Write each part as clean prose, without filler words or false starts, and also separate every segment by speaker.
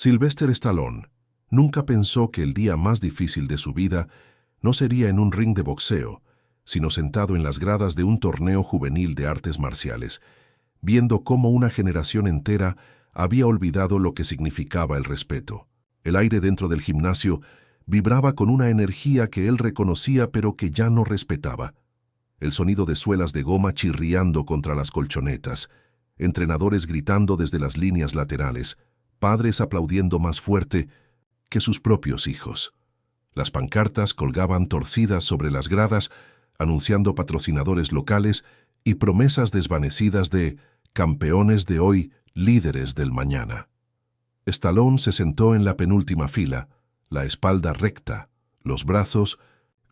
Speaker 1: Sylvester Stallone nunca pensó que el día más difícil de su vida no sería en un ring de boxeo, sino sentado en las gradas de un torneo juvenil de artes marciales, viendo cómo una generación entera había olvidado lo que significaba el respeto. El aire dentro del gimnasio vibraba con una energía que él reconocía pero que ya no respetaba. El sonido de suelas de goma chirriando contra las colchonetas, entrenadores gritando desde las líneas laterales, padres aplaudiendo más fuerte que sus propios hijos. Las pancartas colgaban torcidas sobre las gradas, anunciando patrocinadores locales y promesas desvanecidas de campeones de hoy, líderes del mañana. Stallone se sentó en la penúltima fila, la espalda recta, los brazos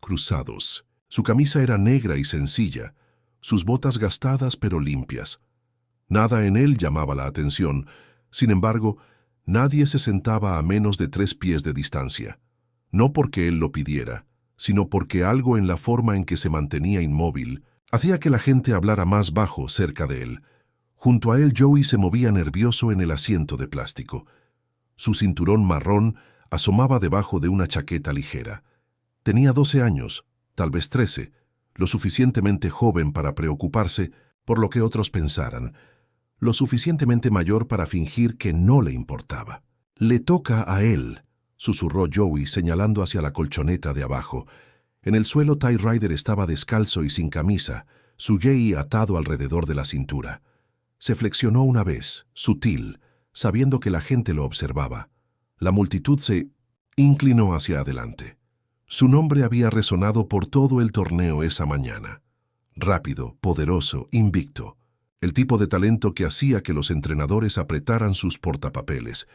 Speaker 1: cruzados. Su camisa era negra y sencilla, sus botas gastadas pero limpias. Nada en él llamaba la atención, sin embargo, nadie se sentaba a menos de 3 pies de distancia. No porque él lo pidiera, sino porque algo en la forma en que se mantenía inmóvil hacía que la gente hablara más bajo cerca de él. Junto a él Joey se movía nervioso en el asiento de plástico. Su cinturón marrón asomaba debajo de una chaqueta ligera. Tenía 12 años, tal vez 13, lo suficientemente joven para preocuparse por lo que otros pensaran, lo suficientemente mayor para fingir que no le importaba. «Le toca a él», susurró Joey señalando hacia la colchoneta de abajo. En el suelo Ty Ryder estaba descalzo y sin camisa, su gi atado alrededor de la cintura. Se flexionó una vez, sutil, sabiendo que la gente lo observaba. La multitud se inclinó hacia adelante. Su nombre había resonado por todo el torneo esa mañana. Rápido, poderoso, invicto. El tipo de talento que hacía que los entrenadores apretaran sus portapapeles.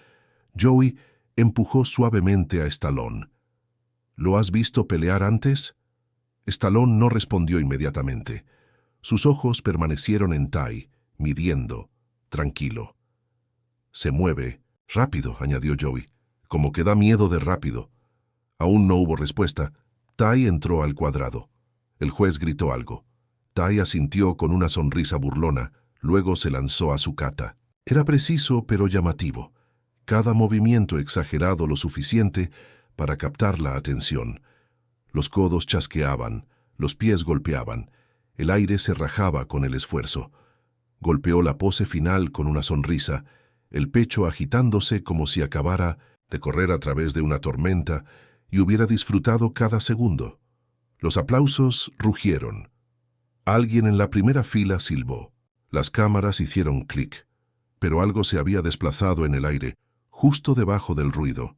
Speaker 1: Joey empujó suavemente a Stallone. «¿Lo has visto pelear antes?» Stallone no respondió inmediatamente. Sus ojos permanecieron en Ty, midiendo, tranquilo. «Se mueve, rápido», añadió Joey, «como que da miedo de rápido». Aún no hubo respuesta. Ty entró al cuadrado. El juez gritó algo. Ty asintió con una sonrisa burlona, luego se lanzó a su kata. Era preciso pero llamativo. Cada movimiento exagerado lo suficiente para captar la atención. Los codos chasqueaban, los pies golpeaban, el aire se rajaba con el esfuerzo. Golpeó la pose final con una sonrisa, el pecho agitándose como si acabara de correr a través de una tormenta y hubiera disfrutado cada segundo. Los aplausos rugieron. Alguien en la primera fila silbó. Las cámaras hicieron clic, pero algo se había desplazado en el aire, justo debajo del ruido.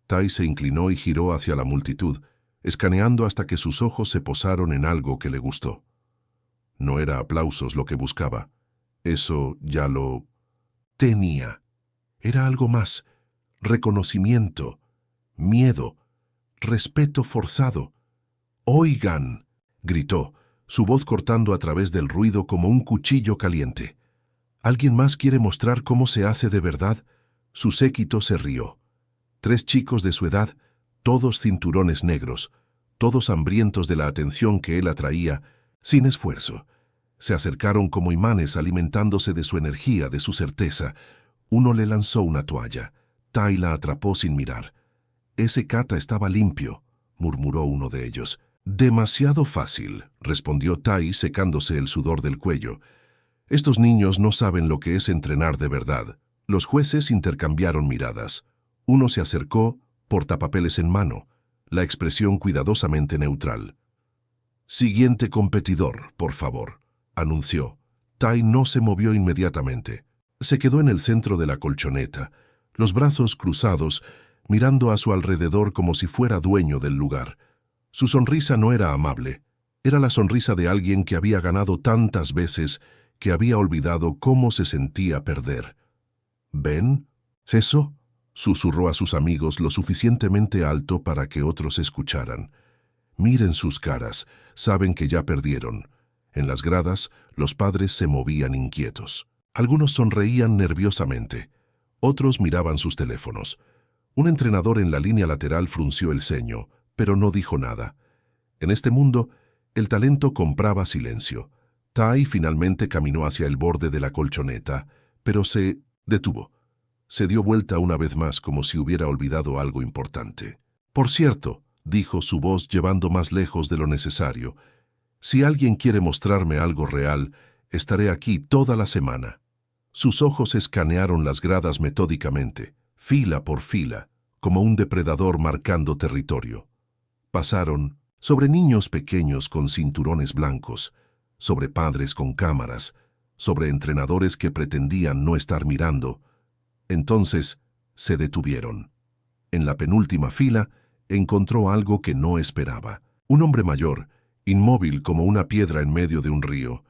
Speaker 1: Ty se inclinó y giró hacia la multitud, escaneando hasta que sus ojos se posaron en algo que le gustó. No era aplausos lo que buscaba. Eso ya lo tenía. Era algo más. Reconocimiento, miedo, respeto forzado. «¡Oigan!», gritó, su voz cortando a través del ruido como un cuchillo caliente. «¿Alguien más quiere mostrar cómo se hace de verdad?». Su séquito se rió. 3 chicos de su edad, todos cinturones negros, todos hambrientos de la atención que él atraía, sin esfuerzo. Se acercaron como imanes alimentándose de su energía, de su certeza. Uno le lanzó una toalla. Ty la atrapó sin mirar. «Ese kata estaba limpio», murmuró uno de ellos. «Demasiado fácil», respondió Ty secándose el sudor del cuello. «Estos niños no saben lo que es entrenar de verdad». Los jueces intercambiaron miradas. Uno se acercó, portapapeles en mano, la expresión cuidadosamente neutral. «Siguiente competidor, por favor», anunció. Ty no se movió inmediatamente. Se quedó en el centro de la colchoneta, los brazos cruzados, mirando a su alrededor como si fuera dueño del lugar. Su sonrisa no era amable. Era la sonrisa de alguien que había ganado tantas veces que había olvidado cómo se sentía perder. «¿Ven? ¿Eso?», susurró a sus amigos lo suficientemente alto para que otros escucharan. «Miren sus caras, saben que ya perdieron». En las gradas, los padres se movían inquietos. Algunos sonreían nerviosamente. Otros miraban sus teléfonos. Un entrenador en la línea lateral frunció el ceño, pero no dijo nada. En este mundo, el talento compraba silencio. Ty finalmente caminó hacia el borde de la colchoneta, pero se detuvo. Se dio vuelta una vez más como si hubiera olvidado algo importante. Por cierto, dijo su voz llevando más lejos de lo necesario, si alguien quiere mostrarme algo real, estaré aquí toda la semana. Sus ojos escanearon las gradas metódicamente, fila por fila, como un depredador marcando territorio. Pasaron sobre niños pequeños con cinturones blancos, sobre padres con cámaras, sobre entrenadores que pretendían no estar mirando. Entonces se detuvieron. En la penúltima fila encontró algo que no esperaba. Un hombre mayor, inmóvil como una piedra en medio de un río.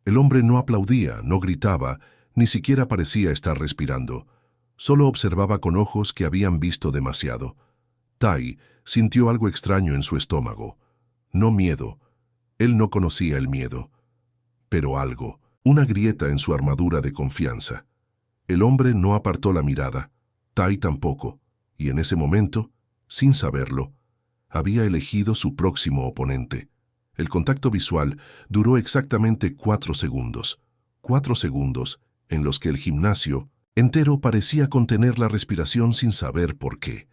Speaker 1: El hombre no aplaudía, no gritaba, ni siquiera parecía estar respirando. Solo observaba con ojos que habían visto demasiado. Tai sintió algo extraño en su estómago. No miedo. Él no conocía el miedo. Pero algo, una grieta en su armadura de confianza. El hombre no apartó la mirada. Tai tampoco. Y en ese momento, sin saberlo, había elegido su próximo oponente. El contacto visual duró exactamente 4 segundos. 4 segundos en los que el gimnasio entero parecía contener la respiración sin saber por qué.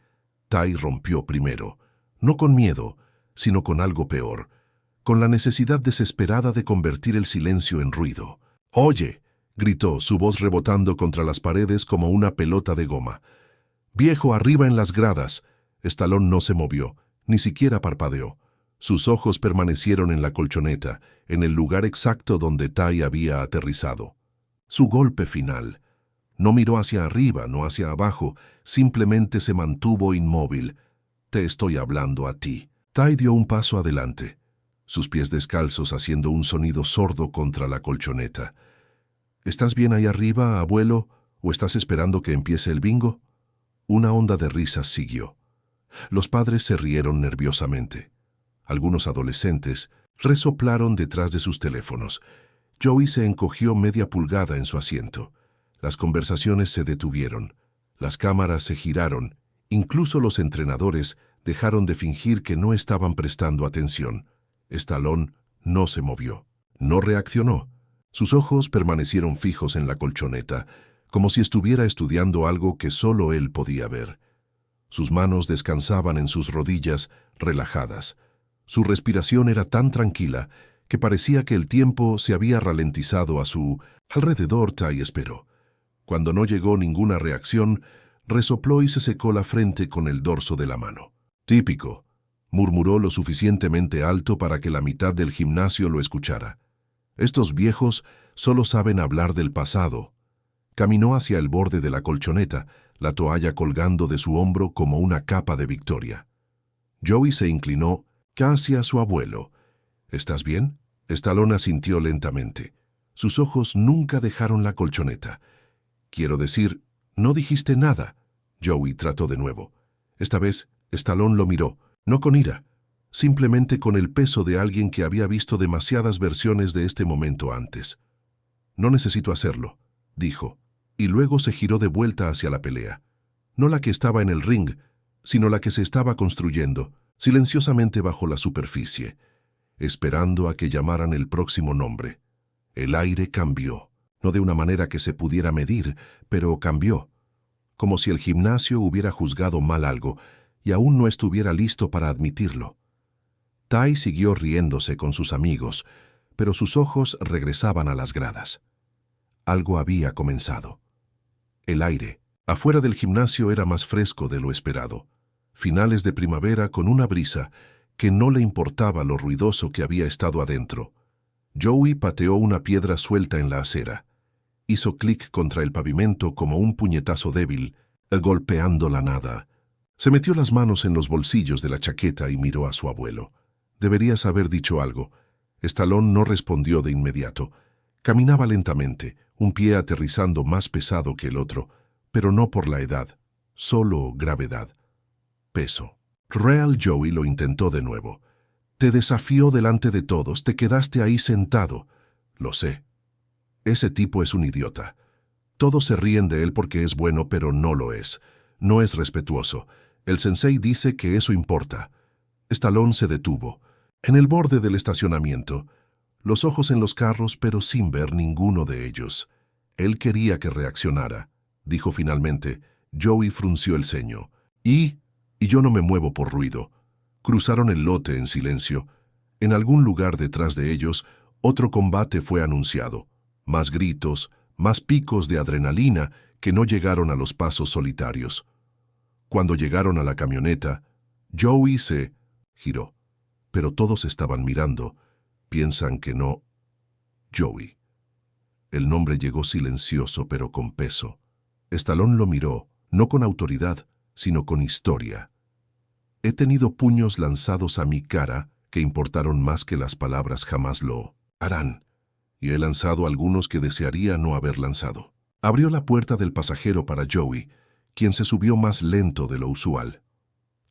Speaker 1: Tai rompió primero, no con miedo, sino con algo peor, con la necesidad desesperada de convertir el silencio en ruido. «¡Oye!», gritó, su voz rebotando contra las paredes como una pelota de goma. «¡Viejo, arriba en las gradas!». Stallone no se movió, ni siquiera parpadeó. Sus ojos permanecieron en la colchoneta, en el lugar exacto donde Tai había aterrizado. Su golpe final. No miró hacia arriba, no hacia abajo, simplemente se mantuvo inmóvil. «Te estoy hablando a ti». Tai dio un paso adelante, sus pies descalzos haciendo un sonido sordo contra la colchoneta. «¿Estás bien ahí arriba, abuelo, o estás esperando que empiece el bingo?». Una onda de risas siguió. Los padres se rieron nerviosamente. Algunos adolescentes resoplaron detrás de sus teléfonos. Joey se encogió media pulgada en su asiento. Las conversaciones se detuvieron. Las cámaras se giraron. Incluso los entrenadores dejaron de fingir que no estaban prestando atención. Stallone no se movió. No reaccionó. Sus ojos permanecieron fijos en la colchoneta, como si estuviera estudiando algo que solo él podía ver. Sus manos descansaban en sus rodillas, relajadas. Su respiración era tan tranquila que parecía que el tiempo se había ralentizado a su alrededor. Tai esperó. Cuando no llegó ninguna reacción, resopló y se secó la frente con el dorso de la mano. «Típico», murmuró lo suficientemente alto para que la mitad del gimnasio lo escuchara. «Estos viejos solo saben hablar del pasado». Caminó hacia el borde de la colchoneta, la toalla colgando de su hombro como una capa de victoria. Joey se inclinó casi a su abuelo. «¿Estás bien?». Stallone asintió lentamente. Sus ojos nunca dejaron la colchoneta. «Quiero decir, no dijiste nada». Joey trató de nuevo. Esta vez, Stallone lo miró, no con ira, simplemente con el peso de alguien que había visto demasiadas versiones de este momento antes. «No necesito hacerlo», dijo, y luego se giró de vuelta hacia la pelea. No la que estaba en el ring, sino la que se estaba construyendo, silenciosamente bajo la superficie, esperando a que llamaran el próximo nombre. El aire cambió, no de una manera que se pudiera medir, pero cambió, como si el gimnasio hubiera juzgado mal algo y aún no estuviera listo para admitirlo. Tai siguió riéndose con sus amigos, pero sus ojos regresaban a las gradas. Algo había comenzado. El aire, afuera del gimnasio, era más fresco de lo esperado. Finales de primavera con una brisa que no le importaba lo ruidoso que había estado adentro. Joey pateó una piedra suelta en la acera. Hizo clic contra el pavimento como un puñetazo débil, golpeando la nada. Se metió las manos en los bolsillos de la chaqueta y miró a su abuelo. Deberías haber dicho algo. Stallone no respondió de inmediato. Caminaba lentamente, un pie aterrizando más pesado que el otro, pero no por la edad, solo gravedad. Peso. Real Joey lo intentó de nuevo. «Te desafió delante de todos, te quedaste ahí sentado». «Lo sé. Ese tipo es un idiota. Todos se ríen de él porque es bueno, pero no lo es. No es respetuoso. El sensei dice que eso importa». Stallone se detuvo, en el borde del estacionamiento, los ojos en los carros pero sin ver ninguno de ellos. Él quería que reaccionara, dijo finalmente. Joey frunció el ceño. Y yo no me muevo por ruido. Cruzaron el lote en silencio. En algún lugar detrás de ellos, otro combate fue anunciado. Más gritos, más picos de adrenalina que no llegaron a los pasos solitarios. Cuando llegaron a la camioneta, Joey se giró. Pero todos estaban mirando. Piensan que no. Joey. El nombre llegó silencioso pero con peso. Stallone lo miró, no con autoridad, sino con historia. He tenido puños lanzados a mi cara que importaron más que las palabras jamás lo harán. Y he lanzado algunos que desearía no haber lanzado. Abrió la puerta del pasajero para Joey, quien se subió más lento de lo usual.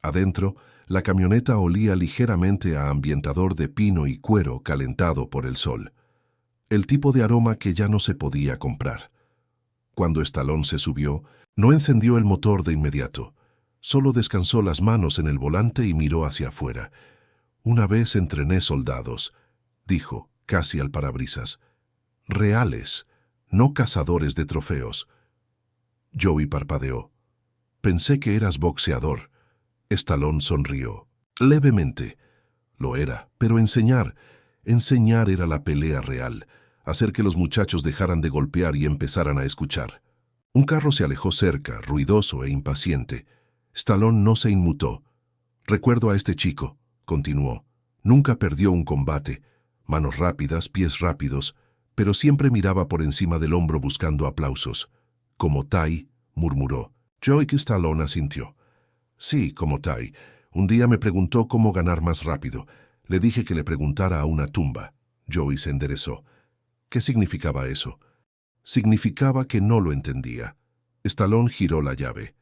Speaker 1: Adentro, la camioneta olía ligeramente a ambientador de pino y cuero calentado por el sol. El tipo de aroma que ya no se podía comprar. Cuando Stallone se subió, no encendió el motor de inmediato. Solo descansó las manos en el volante y miró hacia afuera. Una vez entrené soldados, dijo, casi al parabrisas. Reales, no cazadores de trofeos. Joey parpadeó. Pensé que eras boxeador. Stallone sonrió. Levemente. Lo era, pero enseñar era la pelea real, hacer que los muchachos dejaran de golpear y empezaran a escuchar. Un carro se alejó cerca, ruidoso e impaciente. Stallone no se inmutó. Recuerdo a este chico, continuó. Nunca perdió un combate. Manos rápidas, pies rápidos, pero siempre miraba por encima del hombro buscando aplausos. Como Ty, murmuró. Joey Stallone asintió. Sí, como Ty. Un día me preguntó cómo ganar más rápido. Le dije que le preguntara a una tumba. Joey se enderezó. ¿Qué significaba eso? Significaba que no lo entendía. Stallone giró la llave.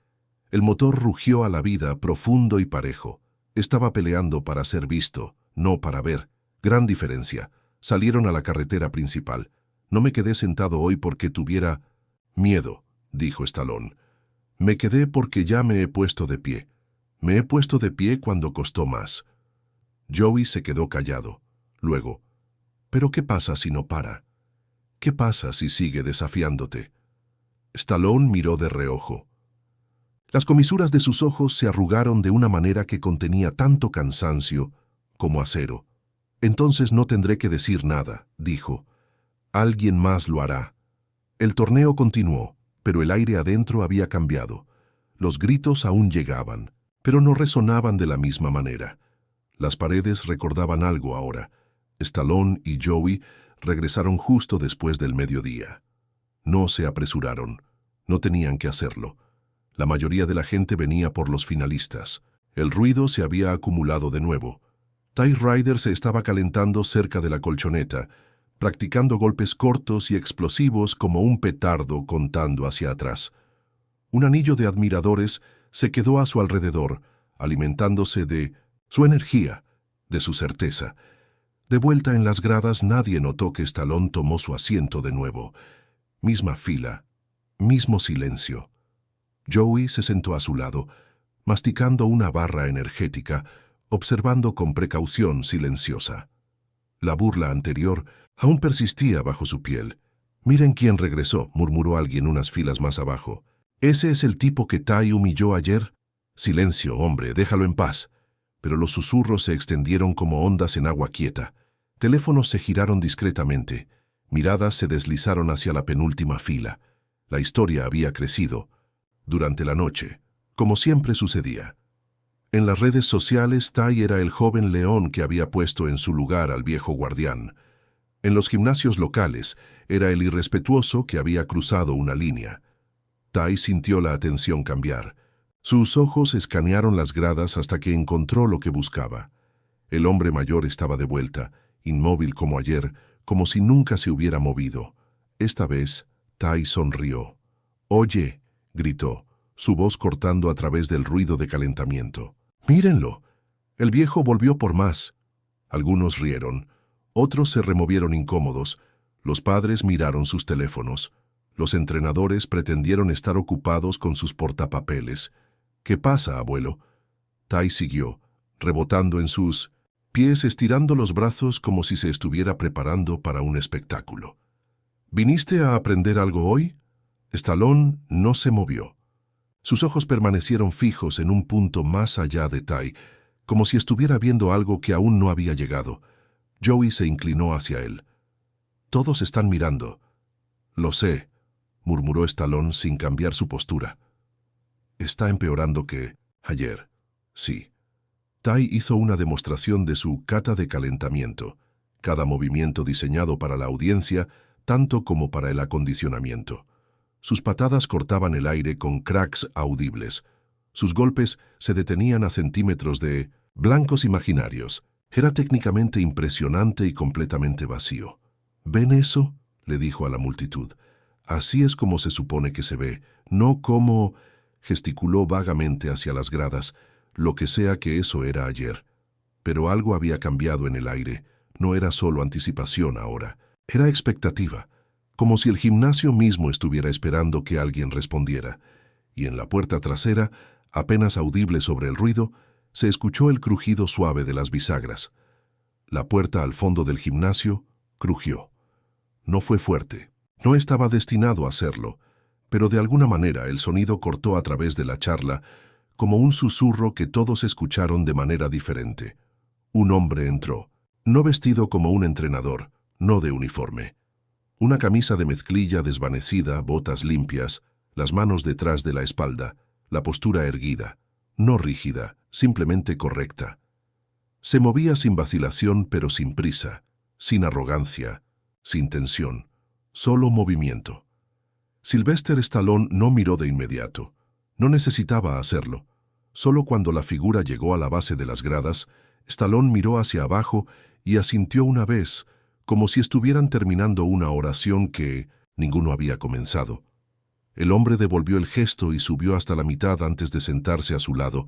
Speaker 1: El motor rugió a la vida, profundo y parejo. Estaba peleando para ser visto, no para ver. Gran diferencia. Salieron a la carretera principal. No me quedé sentado hoy porque tuviera miedo, dijo Stallone. Me quedé porque ya me he puesto de pie. Me he puesto de pie cuando costó más. Joey se quedó callado. Luego, ¿pero qué pasa si no para? ¿Qué pasa si sigue desafiándote? Stallone miró de reojo. Las comisuras de sus ojos se arrugaron de una manera que contenía tanto cansancio como acero. Entonces no tendré que decir nada, dijo. Alguien más lo hará. El torneo continuó, pero el aire adentro había cambiado. Los gritos aún llegaban, pero no resonaban de la misma manera. Las paredes recordaban algo ahora. Stallone y Joey regresaron justo después del mediodía. No se apresuraron. No tenían que hacerlo. La mayoría de la gente venía por los finalistas. El ruido se había acumulado de nuevo. Ty Ryder se estaba calentando cerca de la colchoneta, practicando golpes cortos y explosivos como un petardo contando hacia atrás. Un anillo de admiradores se quedó a su alrededor, alimentándose de su energía, de su certeza. De vuelta en las gradas nadie notó que Stallone tomó su asiento de nuevo. Misma fila, mismo silencio. Joey se sentó a su lado, masticando una barra energética, observando con precaución silenciosa. La burla anterior aún persistía bajo su piel. «Miren quién regresó», murmuró alguien unas filas más abajo. «¿Ese es el tipo que Ty humilló ayer?» «Silencio, hombre, déjalo en paz». Pero los susurros se extendieron como ondas en agua quieta. Teléfonos se giraron discretamente. Miradas se deslizaron hacia la penúltima fila. La historia había crecido. Durante la noche, como siempre sucedía. En las redes sociales, Ty era el joven león que había puesto en su lugar al viejo guardián. En los gimnasios locales, era el irrespetuoso que había cruzado una línea. Ty sintió la atención cambiar. Sus ojos escanearon las gradas hasta que encontró lo que buscaba. El hombre mayor estaba de vuelta, inmóvil como ayer, como si nunca se hubiera movido. Esta vez, Ty sonrió. «Oye», gritó, su voz cortando a través del ruido de calentamiento. «Mírenlo». El viejo volvió por más. Algunos rieron, otros se removieron incómodos. Los padres miraron sus teléfonos. Los entrenadores pretendieron estar ocupados con sus portapapeles. «¿Qué pasa, abuelo?» Ty siguió, rebotando en sus pies, estirando los brazos como si se estuviera preparando para un espectáculo. «¿Viniste a aprender algo hoy?» Stallone no se movió. Sus ojos permanecieron fijos en un punto más allá de Ty, como si estuviera viendo algo que aún no había llegado. Joey se inclinó hacia él. «Todos están mirando». «Lo sé», murmuró Stallone sin cambiar su postura. «Está empeorando que ayer». «Sí». Ty hizo una demostración de su kata de calentamiento, cada movimiento diseñado para la audiencia, tanto como para el acondicionamiento. Sus patadas cortaban el aire con cracks audibles. Sus golpes se detenían a centímetros de blancos imaginarios. Era técnicamente impresionante y completamente vacío. «¿Ven eso?», le dijo a la multitud. «Así es como se supone que se ve, no como...». Gesticuló vagamente hacia las gradas, lo que sea que eso era ayer. Pero algo había cambiado en el aire. No era solo anticipación ahora. Era expectativa, como si el gimnasio mismo estuviera esperando que alguien respondiera. Y en la puerta trasera, apenas audible sobre el ruido, se escuchó el crujido suave de las bisagras. La puerta al fondo del gimnasio crujió. No fue fuerte. No estaba destinado a serlo, pero de alguna manera el sonido cortó a través de la charla, como un susurro que todos escucharon de manera diferente. Un hombre entró, no vestido como un entrenador, no de uniforme. Una camisa de mezclilla desvanecida, botas limpias, las manos detrás de la espalda, la postura erguida, no rígida, simplemente correcta. Se movía sin vacilación pero sin prisa, sin arrogancia, sin tensión, solo movimiento. Sylvester Stallone no miró de inmediato. No necesitaba hacerlo. Solo cuando la figura llegó a la base de las gradas, Stallone miró hacia abajo y asintió una vez, como si estuvieran terminando una oración que ninguno había comenzado. El hombre devolvió el gesto y subió hasta la mitad antes de sentarse a su lado.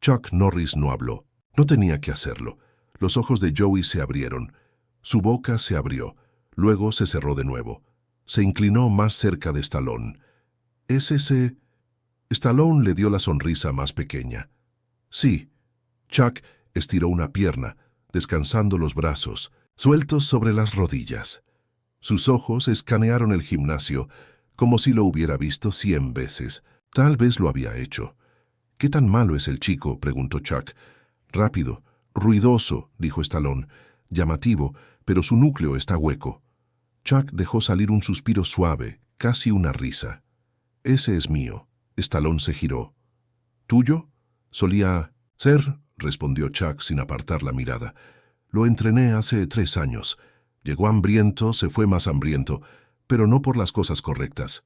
Speaker 1: Chuck Norris no habló. No tenía que hacerlo. Los ojos de Joey se abrieron. Su boca se abrió. Luego se cerró de nuevo. Se inclinó más cerca de Stallone. «¿Es ese...?» Stallone le dio la sonrisa más pequeña. «Sí». Chuck estiró una pierna, descansando los brazos, sueltos sobre las rodillas. Sus ojos escanearon el gimnasio, como si lo hubiera visto 100 veces. Tal vez lo había hecho. «¿Qué tan malo es el chico?», preguntó Chuck. «Rápido, ruidoso», dijo Stallone. «Llamativo, pero su núcleo está hueco». Chuck dejó salir un suspiro suave, casi una risa. «Ese es mío». Stallone se giró. «¿Tuyo?» «Solía ser», respondió Chuck sin apartar la mirada. «Lo entrené hace 3 años. Llegó hambriento, se fue más hambriento, pero no por las cosas correctas».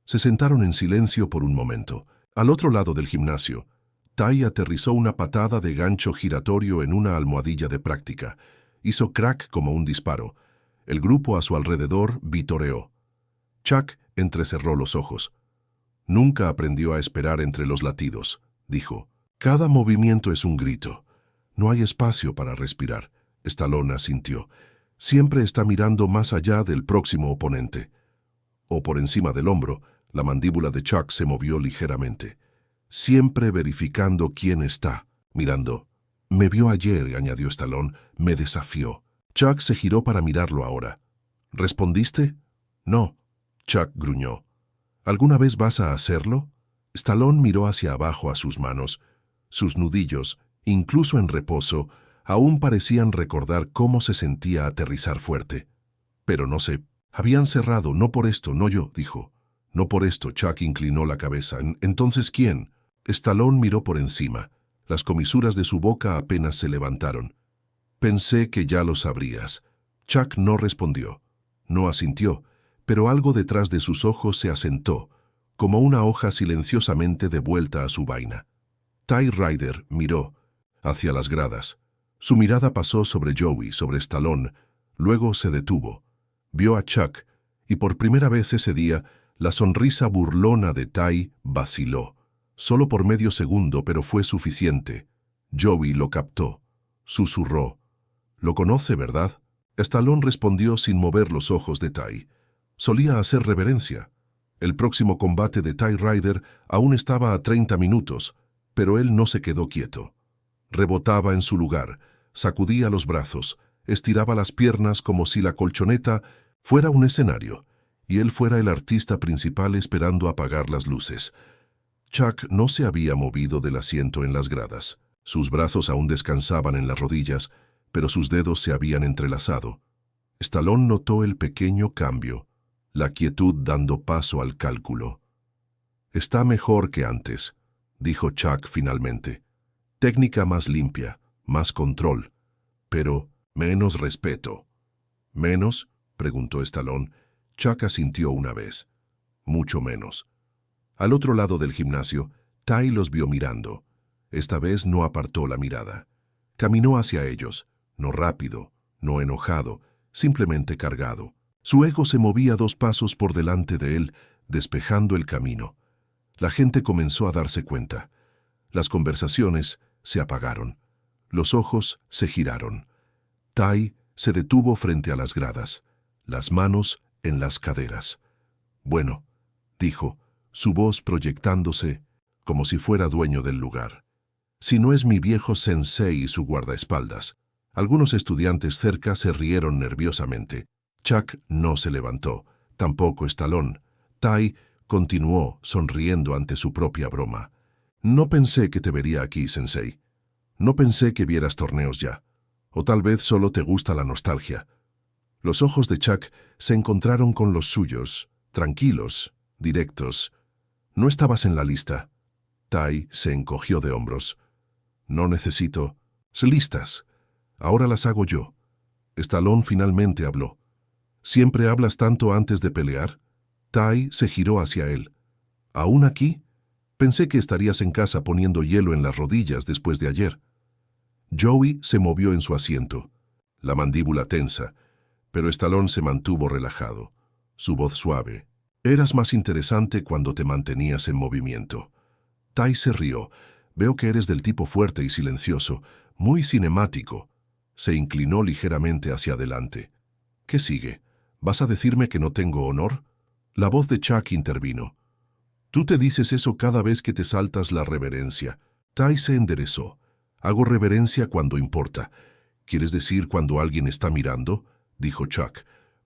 Speaker 1: Se sentaron en silencio por un momento. Al otro lado del gimnasio, Ty aterrizó una patada de gancho giratorio en una almohadilla de práctica. Hizo crack como un disparo. El grupo a su alrededor vitoreó. Chuck entrecerró los ojos. «Nunca aprendió a esperar entre los latidos», dijo. «Cada movimiento es un grito. No hay espacio para respirar». Stallone asintió. «Siempre está mirando más allá del próximo oponente». O por encima del hombro, la mandíbula de Chuck se movió ligeramente. «Siempre verificando quién está mirando». «Me vio ayer», añadió Stallone. «Me desafió». Chuck se giró para mirarlo ahora. «¿Respondiste?» «No», Chuck gruñó. «¿Alguna vez vas a hacerlo?» Stallone miró hacia abajo a sus manos. Sus nudillos, incluso en reposo, aún parecían recordar cómo se sentía aterrizar fuerte. «Pero no sé. Habían cerrado, no por esto, no yo», dijo. «No por esto», Chuck inclinó la cabeza. «¿Entonces quién?» Stallone miró por encima. Las comisuras de su boca apenas se levantaron. «Pensé que ya lo sabrías». Chuck no respondió. No asintió, pero algo detrás de sus ojos se asentó, como una hoja silenciosamente devuelta a su vaina. Ty Ryder miró hacia las gradas. Su mirada pasó sobre Joey, sobre Stallone, luego se detuvo. Vio a Chuck, y por primera vez ese día, la sonrisa burlona de Ty vaciló. Solo por medio segundo, pero fue suficiente. Joey lo captó. Susurró. «Lo conoce, ¿verdad?» Stallone respondió sin mover los ojos de Ty. Solía hacer reverencia. El próximo combate de Ty Ryder aún estaba a 30 minutos, pero él no se quedó quieto. Rebotaba en su lugar, sacudía los brazos, estiraba las piernas como si la colchoneta fuera un escenario, y él fuera el artista principal esperando apagar las luces. Chuck no se había movido del asiento en las gradas. Sus brazos aún descansaban en las rodillas, pero sus dedos se habían entrelazado. Stallone notó el pequeño cambio, la quietud dando paso al cálculo. «Está mejor que antes», dijo Chuck finalmente. «Técnica más limpia, más control, pero menos respeto». «¿Menos?», preguntó Stallone. Chuck asintió una vez. «Mucho menos». Al otro lado del gimnasio, Ty los vio mirando. Esta vez no apartó la mirada. Caminó hacia ellos, no rápido, no enojado, simplemente cargado. Su ego se movía 2 pasos por delante de él, despejando el camino. La gente comenzó a darse cuenta. Las conversaciones se apagaron. Los ojos se giraron. Ty se detuvo frente a las gradas, las manos en las caderas. «Bueno», dijo, su voz proyectándose como si fuera dueño del lugar. «Si no es mi viejo sensei y su guardaespaldas». Algunos estudiantes cerca se rieron nerviosamente. Chuck no se levantó, tampoco Stallone. Ty continuó sonriendo ante su propia broma. «No pensé que te vería aquí, sensei. No pensé que vieras torneos ya. O tal vez solo te gusta la nostalgia». Los ojos de Chuck se encontraron con los suyos, tranquilos, directos. «No estabas en la lista». Ty se encogió de hombros. «No necesito listas. Ahora las hago yo». Stallone finalmente habló. «¿Siempre hablas tanto antes de pelear?» Ty se giró hacia él. «¿Aún aquí? Pensé que estarías en casa poniendo hielo en las rodillas después de ayer». Joey se movió en su asiento, la mandíbula tensa, pero Stallone se mantuvo relajado, su voz suave. «Eras más interesante cuando te mantenías en movimiento». Ty se rió. «Veo que eres del tipo fuerte y silencioso, muy cinemático». Se inclinó ligeramente hacia adelante. «¿Qué sigue? ¿Vas a decirme que no tengo honor?» La voz de Chuck intervino. «Tú te dices eso cada vez que te saltas la reverencia». Ty se enderezó. «Hago reverencia cuando importa». «¿Quieres decir cuando alguien está mirando?», dijo Chuck.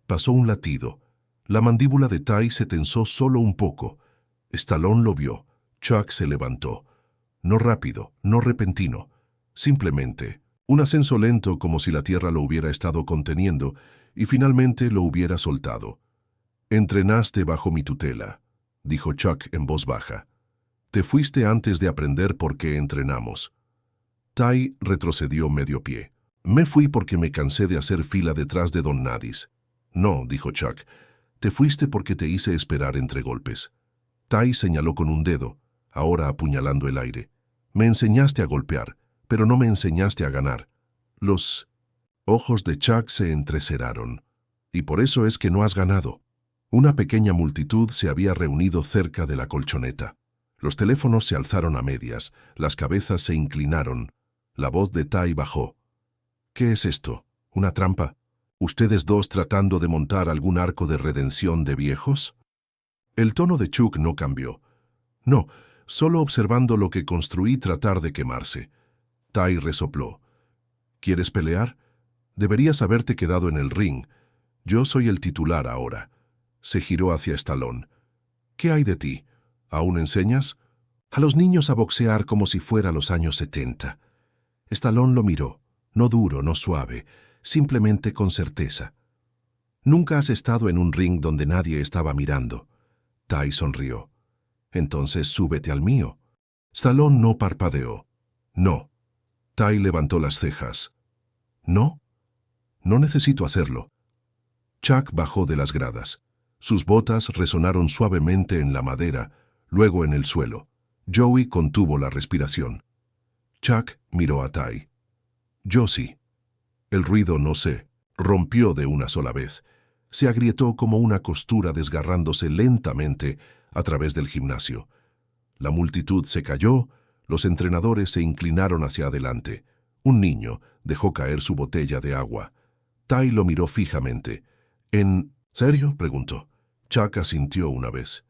Speaker 1: Pasó un latido. La mandíbula de Ty se tensó solo un poco. Stallone lo vio. Chuck se levantó. No rápido, no repentino. Simplemente, un ascenso lento como si la tierra lo hubiera estado conteniendo y finalmente lo hubiera soltado. «Entrenaste bajo mi tutela», dijo Chuck en voz baja. «Te fuiste antes de aprender por qué entrenamos». Ty retrocedió medio pie. «Me fui porque me cansé de hacer fila detrás de Don Nadis». «No», dijo Chuck. «Te fuiste porque te hice esperar entre golpes». Ty señaló con un dedo, ahora apuñalando el aire. «Me enseñaste a golpear, pero no me enseñaste a ganar». Los ojos de Chuck se entreceraron. «Y por eso es que no has ganado». Una pequeña multitud se había reunido cerca de la colchoneta. Los teléfonos se alzaron a medias, las cabezas se inclinaron. La voz de Ty bajó. «¿Qué es esto? ¿Una trampa? ¿Ustedes dos tratando de montar algún arco de redención de viejos?» El tono de Chuck no cambió. «No, solo observando lo que construí tratar de quemarse». Ty resopló. «¿Quieres pelear? Deberías haberte quedado en el ring. Yo soy el titular ahora». Se giró hacia Stallone. «¿Qué hay de ti? ¿Aún enseñas?» «A los niños a boxear como si fuera los años 70». Stallone lo miró, no duro, no suave, simplemente con certeza. «Nunca has estado en un ring donde nadie estaba mirando». Ty sonrió. «Entonces súbete al mío». Stallone no parpadeó. «No». Ty levantó las cejas. «¿No? No necesito hacerlo». Chuck bajó de las gradas. Sus botas resonaron suavemente en la madera, luego en el suelo. Joey contuvo la respiración. Chuck miró a Ty. «Yo sí». El ruido, no sé, rompió de una sola vez. Se agrietó como una costura desgarrándose lentamente a través del gimnasio. La multitud se cayó, los entrenadores se inclinaron hacia adelante. Un niño dejó caer su botella de agua. Ty lo miró fijamente. «¿En serio?», preguntó. Chuck asintió una vez.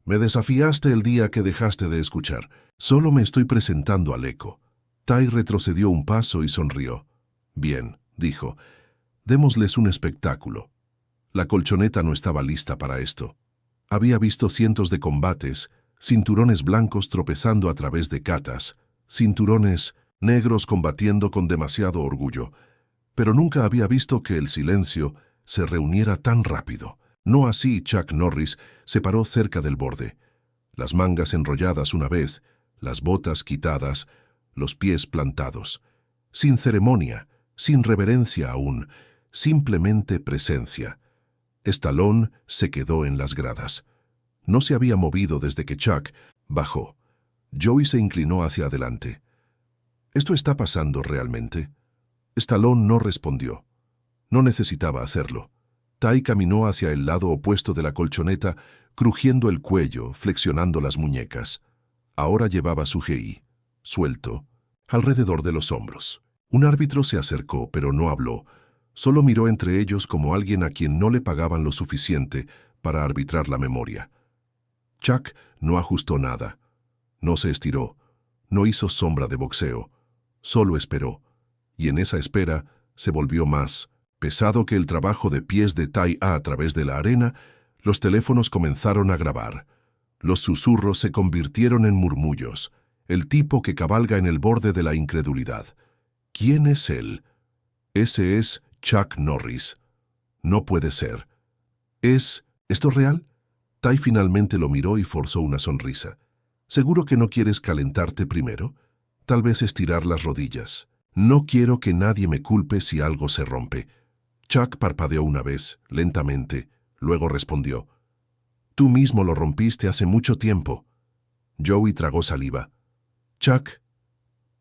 Speaker 1: «Me desafiaste el día que dejaste de escuchar. Solo me estoy presentando al eco». Ty retrocedió un paso y sonrió. «Bien», dijo. «Démosles un espectáculo». La colchoneta no estaba lista para esto. Había visto cientos de combates, cinturones blancos tropezando a través de catas, cinturones negros combatiendo con demasiado orgullo, pero nunca había visto que el silencio se reuniera tan rápido. No así Chuck Norris se paró cerca del borde, las mangas enrolladas una vez, las botas quitadas, los pies plantados. Sin ceremonia, sin reverencia aún, simplemente presencia. Stallone se quedó en las gradas. No se había movido desde que Chuck bajó. Joey se inclinó hacia adelante. ¿Esto está pasando realmente? Stallone no respondió. No necesitaba hacerlo. Ty caminó hacia el lado opuesto de la colchoneta, crujiendo el cuello, flexionando las muñecas. Ahora llevaba su GI, suelto, alrededor de los hombros. Un árbitro se acercó, pero no habló. Solo miró entre ellos como alguien a quien no le pagaban lo suficiente para arbitrar la memoria. Chuck no ajustó nada. No se estiró. No hizo sombra de boxeo. Solo esperó. Y en esa espera se volvió más pesado que el trabajo de pies de Ty a través de la arena. Los teléfonos comenzaron a grabar. Los susurros se convirtieron en murmullos. El tipo que cabalga en el borde de la incredulidad. ¿Quién es él? Ese es Chuck Norris. No puede ser. ¿Es esto real? Ty finalmente lo miró y forzó una sonrisa. ¿Seguro que no quieres calentarte primero? Tal vez estirar las rodillas. No quiero que nadie me culpe si algo se rompe. Chuck parpadeó una vez, lentamente, luego respondió. Tú mismo lo rompiste hace mucho tiempo. Joey tragó saliva. Chuck,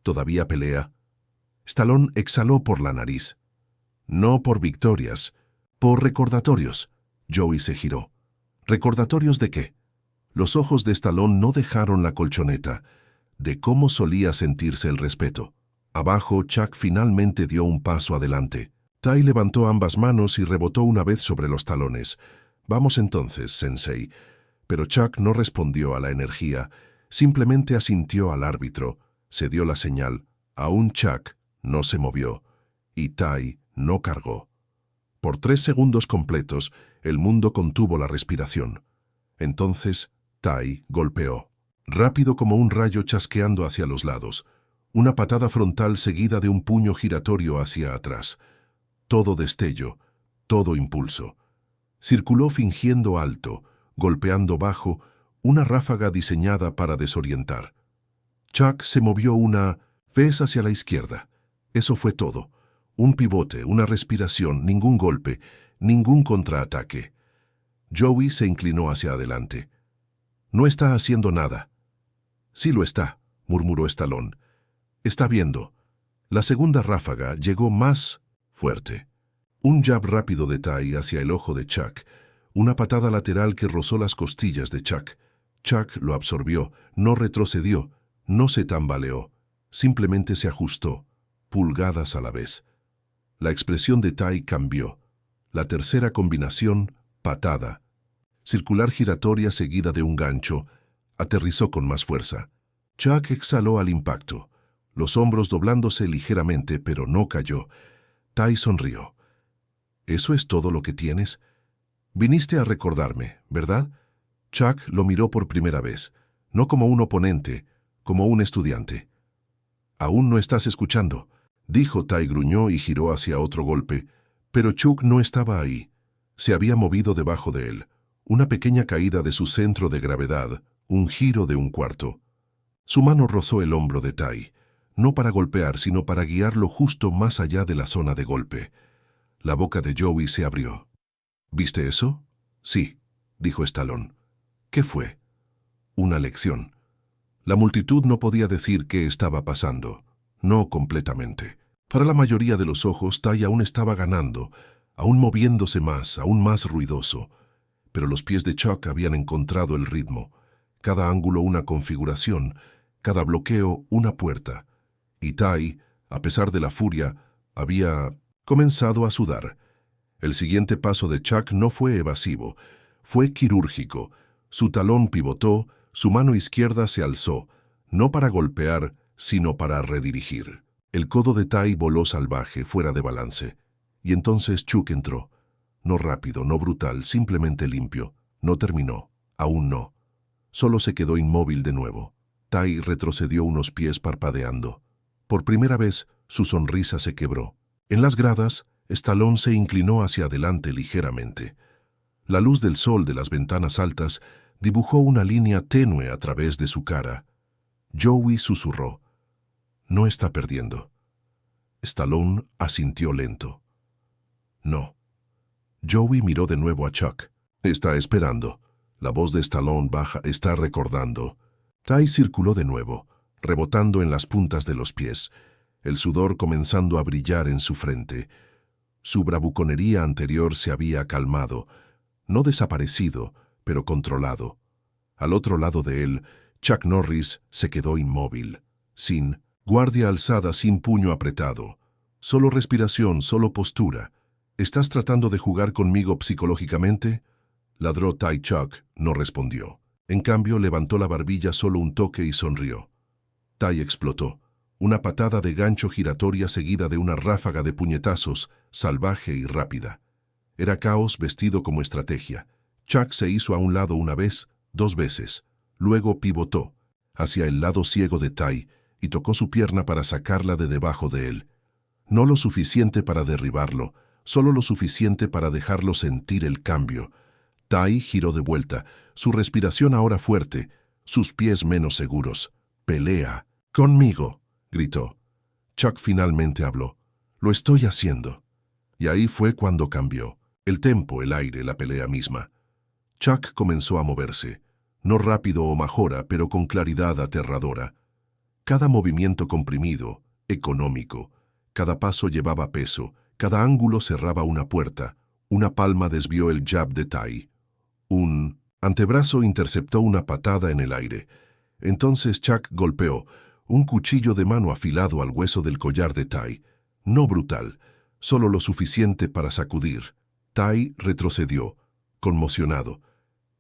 Speaker 1: ¿todavía pelea? Stallone exhaló por la nariz. No por victorias, por recordatorios. Joey se giró. ¿Recordatorios de qué? Los ojos de Stallone no dejaron la colchoneta, de cómo solía sentirse el respeto. Abajo, Chuck finalmente dio un paso adelante. Ty levantó ambas manos y rebotó una vez sobre los talones. Vamos entonces, Sensei. Pero Chuck no respondió a la energía, simplemente asintió al árbitro, se dio la señal. Aún Chuck no se movió, y Ty no cargó. Por 3 segundos completos, el mundo contuvo la respiración. Entonces, Ty golpeó, rápido como un rayo chasqueando hacia los lados. Una patada frontal seguida de un puño giratorio hacia atrás. Todo destello, todo impulso. Circuló fingiendo alto, golpeando bajo, una ráfaga diseñada para desorientar. Chuck se movió una vez hacia la izquierda. Eso fue todo. Un pivote, una respiración, ningún golpe, ningún contraataque. Joey se inclinó hacia adelante. No está haciendo nada. Sí lo está, murmuró Stallone. Está viendo. La segunda ráfaga llegó más fuerte. Un jab rápido de Ty hacia el ojo de Chuck. Una patada lateral que rozó las costillas de Chuck. Chuck lo absorbió, no retrocedió, no se tambaleó. Simplemente se ajustó, pulgadas a la vez. La expresión de Ty cambió. La tercera combinación, patada. Circular giratoria seguida de un gancho, aterrizó con más fuerza. Chuck exhaló al impacto, los hombros doblándose ligeramente, pero no cayó. Ty sonrió. ¿Eso es todo lo que tienes? Viniste a recordarme, ¿verdad? Chuck lo miró por primera vez, no como un oponente, como un estudiante. Aún no estás escuchando, dijo. Ty gruñó y giró hacia otro golpe, pero Chuck no estaba ahí. Se había movido debajo de él, una pequeña caída de su centro de gravedad, un giro de un cuarto. Su mano rozó el hombro de Ty, no para golpear, sino para guiarlo justo más allá de la zona de golpe. La boca de Joey se abrió. ¿Viste eso? Sí, dijo Stallone. ¿Qué fue? Una lección. La multitud no podía decir qué estaba pasando. No completamente. Para la mayoría de los ojos, Ty aún estaba ganando, aún moviéndose más, aún más ruidoso. Pero los pies de Chuck habían encontrado el ritmo. Cada ángulo una configuración, cada bloqueo una puerta. Y Ty, a pesar de la furia, había comenzado a sudar. El siguiente paso de Chuck no fue evasivo, fue quirúrgico. Su talón pivotó, su mano izquierda se alzó, no para golpear, sino para redirigir. El codo de Ty voló salvaje, fuera de balance. Y entonces Chuck entró. No rápido, no brutal, simplemente limpio. No terminó. Aún no. Solo se quedó inmóvil de nuevo. Tai retrocedió unos pies parpadeando. Por primera vez, su sonrisa se quebró. En las gradas, Stallone se inclinó hacia adelante ligeramente. La luz del sol de las ventanas altas dibujó una línea tenue a través de su cara. Joey susurró: «No está perdiendo». Stallone asintió lento. «No». Joey miró de nuevo a Chuck. «Está esperando». La voz de Stallone baja: «Está recordando». Tai circuló de nuevo, rebotando en las puntas de los pies, el sudor comenzando a brillar en su frente. Su bravuconería anterior se había calmado, no desaparecido, pero controlado. Al otro lado de él, Chuck Norris se quedó inmóvil, sin guardia alzada, sin puño apretado. Solo respiración, solo postura. ¿Estás tratando de jugar conmigo psicológicamente?, ladró Tai. Chuck no respondió. En cambio, levantó la barbilla solo un toque y sonrió. Tai explotó. Una patada de gancho giratoria seguida de una ráfaga de puñetazos, salvaje y rápida. Era caos vestido como estrategia. Chuck se hizo a un lado una vez, 2 veces. Luego pivotó hacia el lado ciego de Tai y tocó su pierna para sacarla de debajo de él. No lo suficiente para derribarlo, solo lo suficiente para dejarlo sentir el cambio. Tai giró de vuelta, su respiración ahora fuerte, sus pies menos seguros. «Pelea conmigo», gritó. Chuck finalmente habló. «Lo estoy haciendo». Y ahí fue cuando cambió. El tempo, el aire, la pelea misma. Chuck comenzó a moverse, no rápido o majora, pero con claridad aterradora. Cada movimiento comprimido, económico. Cada paso llevaba peso, cada ángulo cerraba una puerta. Una palma desvió el jab de Tai. Un antebrazo interceptó una patada en el aire. Entonces Chuck golpeó, un cuchillo de mano afilado al hueso del collar de Tai. No brutal, solo lo suficiente para sacudir. Tai retrocedió, conmocionado.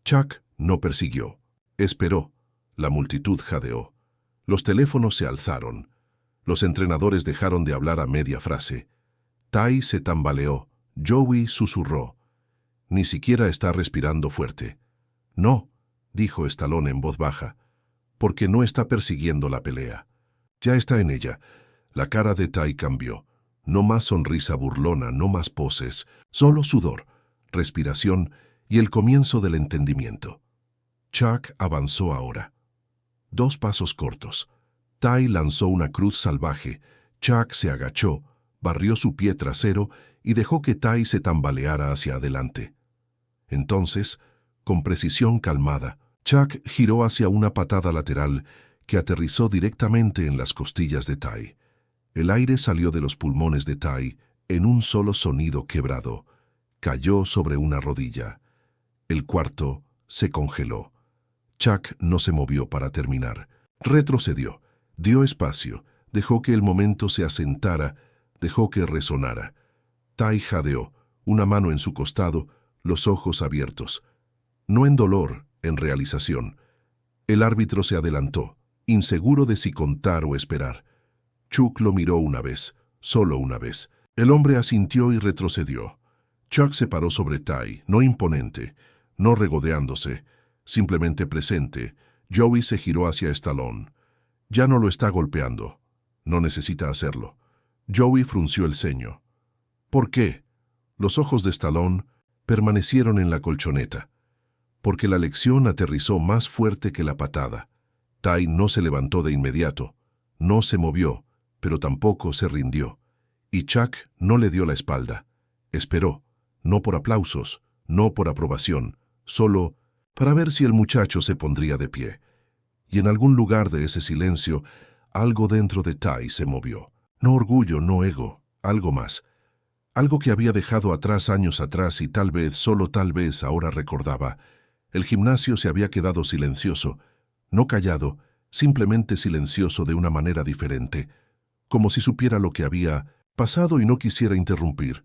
Speaker 1: Chuck no persiguió. Esperó. La multitud jadeó. Los teléfonos se alzaron. Los entrenadores dejaron de hablar a media frase. Tai se tambaleó. Joey susurró: «Ni siquiera está respirando fuerte». «No», dijo Stallone en voz baja, «porque no está persiguiendo la pelea. Ya está en ella». La cara de Tai cambió. No más sonrisa burlona, no más poses, solo sudor, respiración y el comienzo del entendimiento. Chuck avanzó ahora. 2 pasos cortos. Tai lanzó una cruz salvaje. Chuck se agachó, barrió su pie trasero y dejó que Tai se tambaleara hacia adelante. Entonces, con precisión calmada, Chuck giró hacia una patada lateral que aterrizó directamente en las costillas de Tai. El aire salió de los pulmones de Tai en un solo sonido quebrado. Cayó sobre una rodilla. El cuarto se congeló. Chuck no se movió para terminar. Retrocedió, dio espacio, dejó que el momento se asentara, dejó que resonara. Tai jadeó, una mano en su costado, los ojos abiertos. No en dolor, en realización. El árbitro se adelantó, inseguro de si contar o esperar. Chuck lo miró una vez, solo una vez. El hombre asintió y retrocedió. Chuck se paró sobre Tai, no imponente, no regodeándose, simplemente presente. Joey se giró hacia Stallone. Ya no lo está golpeando. No necesita hacerlo. Joey frunció el ceño. ¿Por qué? Los ojos de Stallone permanecieron en la colchoneta. Porque la lección aterrizó más fuerte que la patada. Tai no se levantó de inmediato, no se movió, pero tampoco se rindió. Y Chuck no le dio la espalda. Esperó, no por aplausos, no por aprobación, solo para ver si el muchacho se pondría de pie. Y en algún lugar de ese silencio, algo dentro de Tai se movió. No orgullo, no ego, algo más. Algo que había dejado atrás años atrás y tal vez, solo tal vez, ahora recordaba. El gimnasio se había quedado silencioso, no callado, simplemente silencioso de una manera diferente, como si supiera lo que había pasado y no quisiera interrumpir.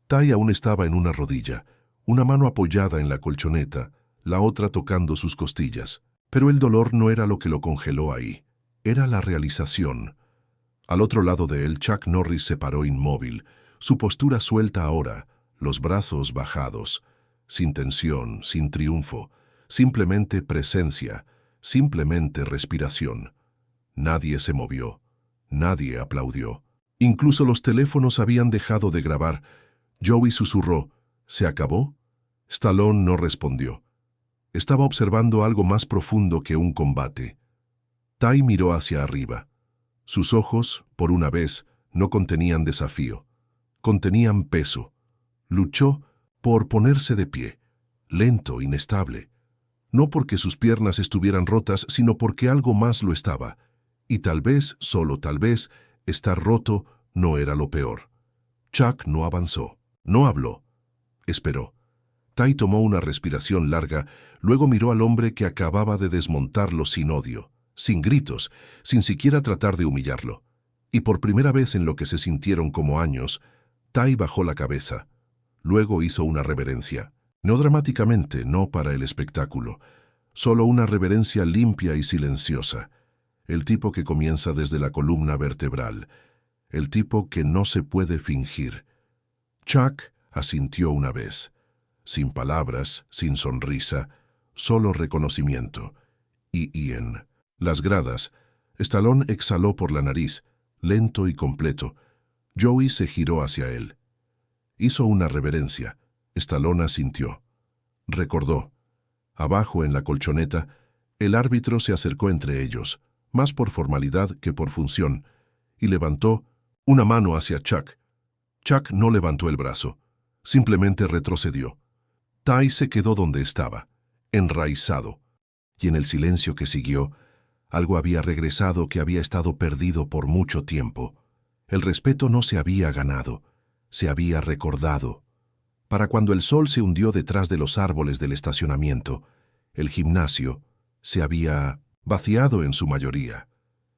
Speaker 1: Tai aún estaba en una rodilla, una mano apoyada en la colchoneta, la otra tocando sus costillas. Pero el dolor no era lo que lo congeló ahí, era la realización. Al otro lado de él, Chuck Norris se paró inmóvil, su postura suelta ahora, los brazos bajados, sin tensión, sin triunfo, simplemente presencia, simplemente respiración. Nadie se movió, nadie aplaudió. Incluso los teléfonos habían dejado de grabar. Joey susurró, ¿se acabó? Stallone no respondió. Estaba observando algo más profundo que un combate. Ty miró hacia arriba. Sus ojos, por una vez, no contenían desafío. Contenían peso. Luchó por ponerse de pie, lento, inestable. No porque sus piernas estuvieran rotas, sino porque algo más lo estaba. Y tal vez, solo tal vez, estar roto no era lo peor. Chuck no avanzó, no habló. Esperó. Ty tomó una respiración larga, luego miró al hombre que acababa de desmontarlo sin odio, sin gritos, sin siquiera tratar de humillarlo. Y por primera vez en lo que se sintieron como años, Ty bajó la cabeza. Luego hizo una reverencia. No dramáticamente, no para el espectáculo. Solo una reverencia limpia y silenciosa. El tipo que comienza desde la columna vertebral. El tipo que no se puede fingir. Chuck asintió una vez. Sin palabras, sin sonrisa, solo reconocimiento. Y Ian. Las gradas. Stallone exhaló por la nariz, lento y completo. Joey se giró hacia él. Hizo una reverencia. Stallone asintió. Recordó. Abajo en la colchoneta, el árbitro se acercó entre ellos, más por formalidad que por función, y levantó una mano hacia Chuck. Chuck no levantó el brazo, simplemente retrocedió. Ty se quedó donde estaba, enraizado, y en el silencio que siguió, algo había regresado que había estado perdido por mucho tiempo. El respeto no se había ganado, se había recordado. Para cuando el sol se hundió detrás de los árboles del estacionamiento, el gimnasio se había vaciado en su mayoría.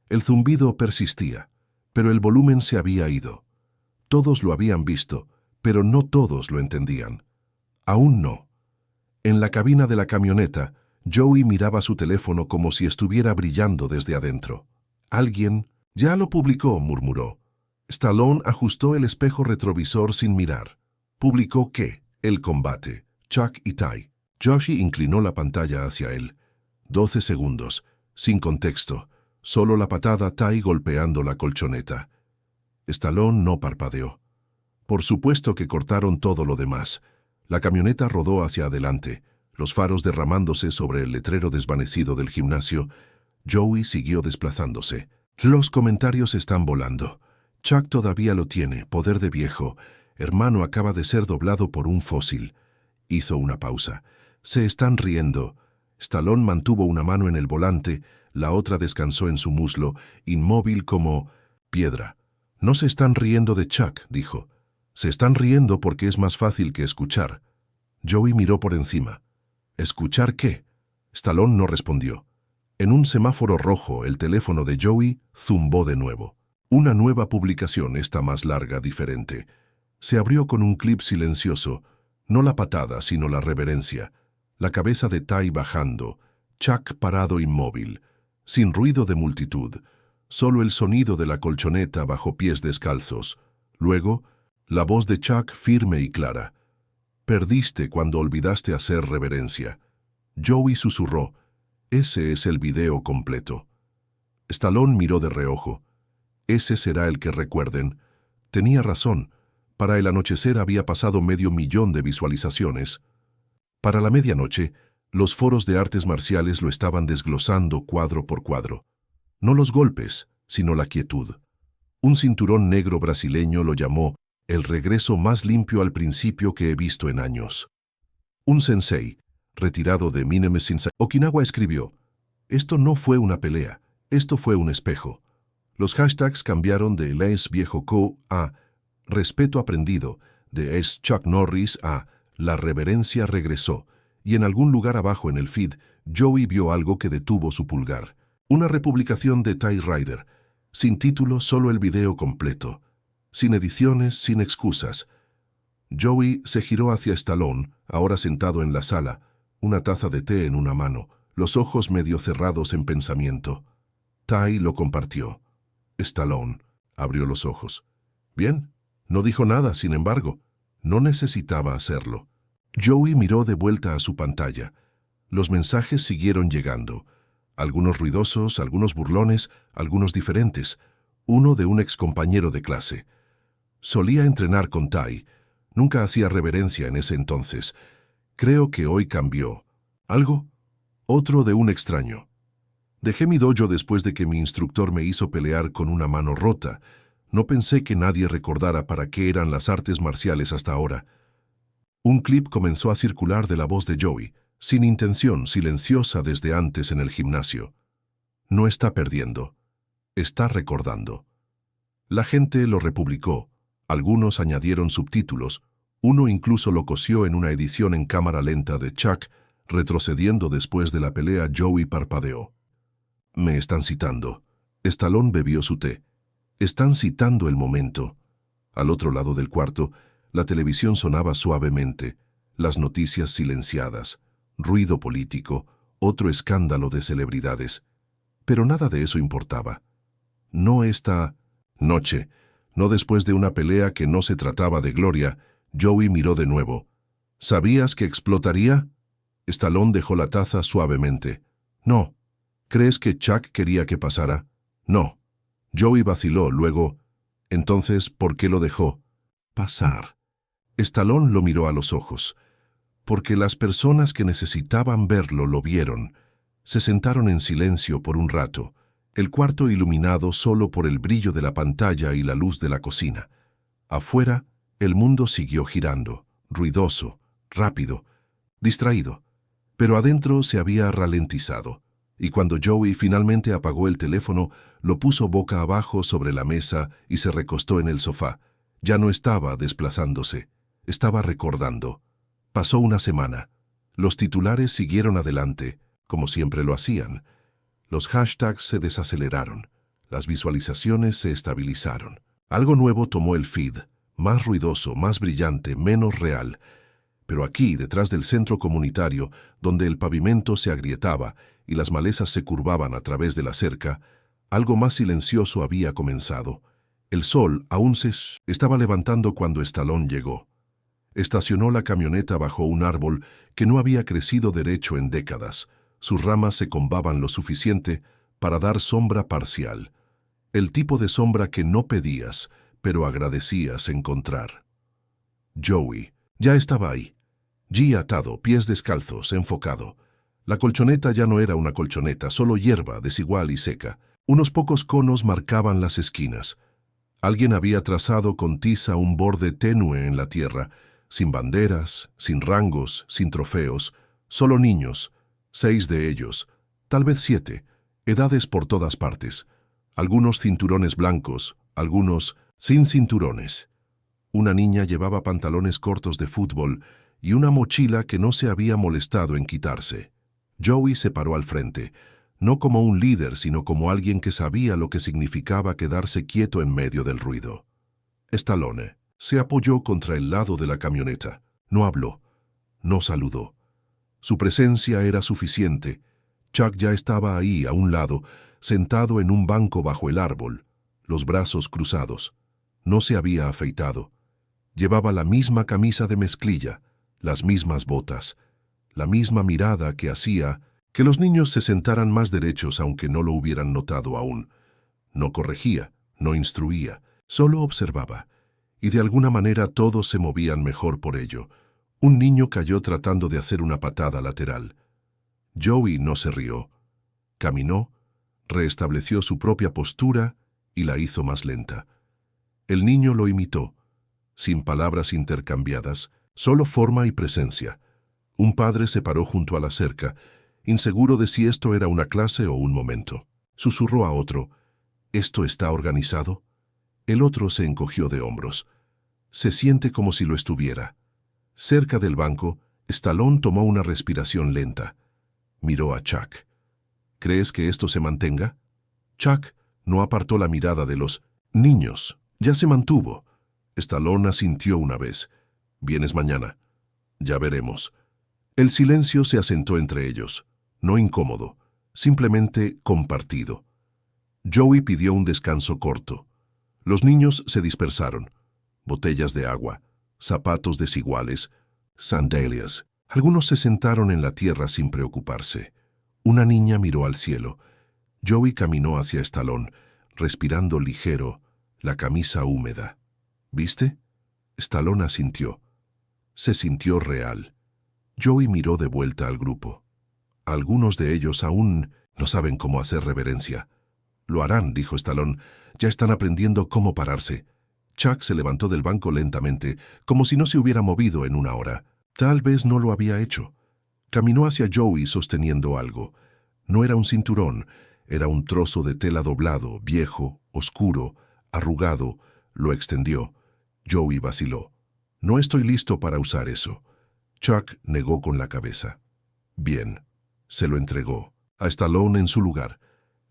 Speaker 1: El zumbido persistía, pero el volumen se había ido. Todos lo habían visto, pero no todos lo entendían. Aún no. En la cabina de la camioneta, Joey miraba su teléfono como si estuviera brillando desde adentro. Alguien, ya lo publicó, murmuró. Stallone ajustó el espejo retrovisor sin mirar. ¿Publicó qué? El combate. Chuck y Ty. Joshi inclinó la pantalla hacia él. 12 segundos, sin contexto, solo la patada Ty golpeando la colchoneta. Stallone no parpadeó. Por supuesto que cortaron todo lo demás. La camioneta rodó hacia adelante, los faros derramándose sobre el letrero desvanecido del gimnasio. Joey siguió desplazándose. Los comentarios están volando. Chuck todavía lo tiene, poder de viejo. Hermano acaba de ser doblado por un fósil. Hizo una pausa. Se están riendo. Stallone mantuvo una mano en el volante, la otra descansó en su muslo, inmóvil como piedra. No se están riendo de Chuck, dijo. Se están riendo porque es más fácil que escuchar. Joey miró por encima. ¿Escuchar qué? Stallone no respondió. En un semáforo rojo, el teléfono de Joey zumbó de nuevo. Una nueva publicación, esta más larga, diferente. Se abrió con un clip silencioso, no la patada, sino la reverencia. La cabeza de Ty bajando, Chuck parado inmóvil, sin ruido de multitud, solo el sonido de la colchoneta bajo pies descalzos. Luego, la voz de Chuck firme y clara. Perdiste cuando olvidaste hacer reverencia. Joey susurró. Ese es el video completo. Stallone miró de reojo. Ese será el que recuerden. Tenía razón. Para el anochecer había pasado 500,000 de visualizaciones. Para la medianoche, los foros de artes marciales lo estaban desglosando cuadro por cuadro. No los golpes, sino la quietud. Un cinturón negro brasileño lo llamó el regreso más limpio al principio que he visto en años. Un sensei, retirado de Miname Sensei, Okinawa escribió, esto no fue una pelea, esto fue un espejo. Los hashtags cambiaron de Les Viejo Co a Respeto Aprendido, de Es Chuck Norris a La Reverencia Regresó, y en algún lugar abajo en el feed, Joey vio algo que detuvo su pulgar. Una republicación de Ty Rider, sin título, solo el video completo. Sin ediciones, sin excusas. Joey se giró hacia Stallone, ahora sentado en la sala, una taza de té en una mano, los ojos medio cerrados en pensamiento. Ty lo compartió. Stallone abrió los ojos. Bien, no dijo nada, sin embargo. No necesitaba hacerlo. Joey miró de vuelta a su pantalla. Los mensajes siguieron llegando. Algunos ruidosos, algunos burlones, algunos diferentes. Uno de un excompañero de clase. Solía entrenar con Tai. Nunca hacía reverencia en ese entonces. Creo que hoy cambió. ¿Algo? Otro de un extraño. Dejé mi dojo después de que mi instructor me hizo pelear con una mano rota. No pensé que nadie recordara para qué eran las artes marciales hasta ahora. Un clip comenzó a circular de la voz de Joey, sin intención, silenciosa desde antes en el gimnasio. No está perdiendo. Está recordando. La gente lo republicó. Algunos añadieron subtítulos. Uno incluso lo cosió en una edición en cámara lenta de Chuck. Retrocediendo después de la pelea, Joey parpadeó. Me están citando. Stallone bebió su té. Están citando el momento. Al otro lado del cuarto, la televisión sonaba suavemente, las noticias silenciadas, ruido político, otro escándalo de celebridades. Pero nada de eso importaba. No esta noche, no después de una pelea que no se trataba de gloria, Joey miró de nuevo. ¿Sabías que explotaría? Stallone dejó la taza suavemente. No. ¿Crees que Chuck quería que pasara? No. Joey vaciló, luego, entonces, ¿por qué lo dejó pasar? Stallone lo miró a los ojos. Porque las personas que necesitaban verlo lo vieron. Se sentaron en silencio por un rato, el cuarto iluminado solo por el brillo de la pantalla y la luz de la cocina. Afuera, el mundo siguió girando, ruidoso, rápido, distraído. Pero adentro se había ralentizado. Y cuando Joey finalmente apagó el teléfono, lo puso boca abajo sobre la mesa y se recostó en el sofá. Ya no estaba desplazándose, estaba recordando. Pasó una semana. Los titulares siguieron adelante, como siempre lo hacían. Los hashtags se desaceleraron. Las visualizaciones se estabilizaron. Algo nuevo tomó el feed, más ruidoso, más brillante, menos real. Pero aquí, detrás del centro comunitario, donde el pavimento se agrietaba y las malezas se curvaban a través de la cerca, algo más silencioso había comenzado. El sol aún se estaba levantando cuando Stallone llegó. Estacionó la camioneta bajo un árbol que no había crecido derecho en décadas. Sus ramas se combaban lo suficiente para dar sombra parcial. El tipo de sombra que no pedías, pero agradecías encontrar. Joey ya estaba ahí. G atado, pies descalzos, enfocado. La colchoneta ya no era una colchoneta, solo hierba desigual y seca. Unos pocos conos marcaban las esquinas. Alguien había trazado con tiza un borde tenue en la tierra, sin banderas, sin rangos, sin trofeos, solo niños, 6 de ellos, tal vez 7, edades por todas partes. Algunos cinturones blancos, algunos sin cinturones. Una niña llevaba pantalones cortos de fútbol y una mochila que no se había molestado en quitarse. Joey se paró al frente, no como un líder, sino como alguien que sabía lo que significaba quedarse quieto en medio del ruido. Stallone se apoyó contra el lado de la camioneta. No habló, no saludó. Su presencia era suficiente. Chuck ya estaba ahí, a un lado, sentado en un banco bajo el árbol, los brazos cruzados. No se había afeitado. Llevaba la misma camisa de mezclilla, las mismas botas, la misma mirada que hacía que los niños se sentaran más derechos aunque no lo hubieran notado aún. No corregía, no instruía, solo observaba. Y de alguna manera todos se movían mejor por ello. Un niño cayó tratando de hacer una patada lateral. Joey no se rió. Caminó, reestableció su propia postura y la hizo más lenta. El niño lo imitó, sin palabras intercambiadas, solo forma y presencia. Un padre se paró junto a la cerca, inseguro de si esto era una clase o un momento. Susurró a otro, ¿esto está organizado? El otro se encogió de hombros. Se siente como si lo estuviera. Cerca del banco, Stallone tomó una respiración lenta. Miró a Chuck. ¿Crees que esto se mantenga? Chuck no apartó la mirada de los niños. Ya se mantuvo. Stallone asintió una vez. ¿Vienes mañana? Ya veremos. El silencio se asentó entre ellos. No incómodo, simplemente compartido. Joey pidió un descanso corto. Los niños se dispersaron. Botellas de agua, zapatos desiguales, sandalias. Algunos se sentaron en la tierra sin preocuparse. Una niña miró al cielo. Joey caminó hacia Stallone, respirando ligero, la camisa húmeda. ¿Viste? Stallone asintió. Se sintió real. Joey miró de vuelta al grupo. Algunos de ellos aún no saben cómo hacer reverencia. Lo harán, dijo Stallone. Ya están aprendiendo cómo pararse. Chuck se levantó del banco lentamente, como si no se hubiera movido en una hora. Tal vez no lo había hecho. Caminó hacia Joey sosteniendo algo. No era un cinturón, era un trozo de tela doblado, viejo, oscuro, arrugado. Lo extendió. Joey vaciló. No estoy listo para usar eso. Chuck negó con la cabeza. Bien. Se lo entregó. A Stallone en su lugar.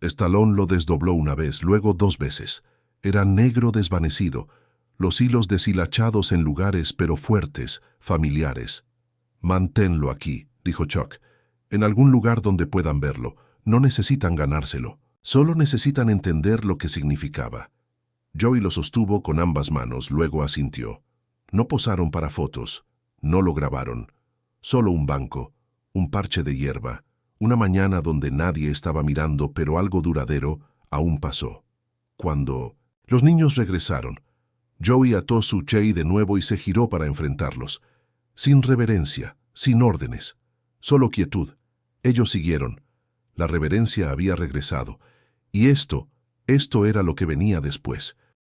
Speaker 1: Stallone lo desdobló una vez, luego 2 veces. Era negro desvanecido, los hilos deshilachados en lugares pero fuertes, familiares. «Manténlo aquí», dijo Chuck, «en algún lugar donde puedan verlo. No necesitan ganárselo. Solo necesitan entender lo que significaba». Joey lo sostuvo con ambas manos, luego asintió. No posaron para fotos, no lo grabaron. Solo un banco, un parche de hierba, una mañana donde nadie estaba mirando, pero algo duradero aún pasó. Cuando los niños regresaron, Joey ató su chei de nuevo y se giró para enfrentarlos. Sin reverencia, sin órdenes, solo quietud. Ellos siguieron. La reverencia había regresado. Y esto era lo que venía después.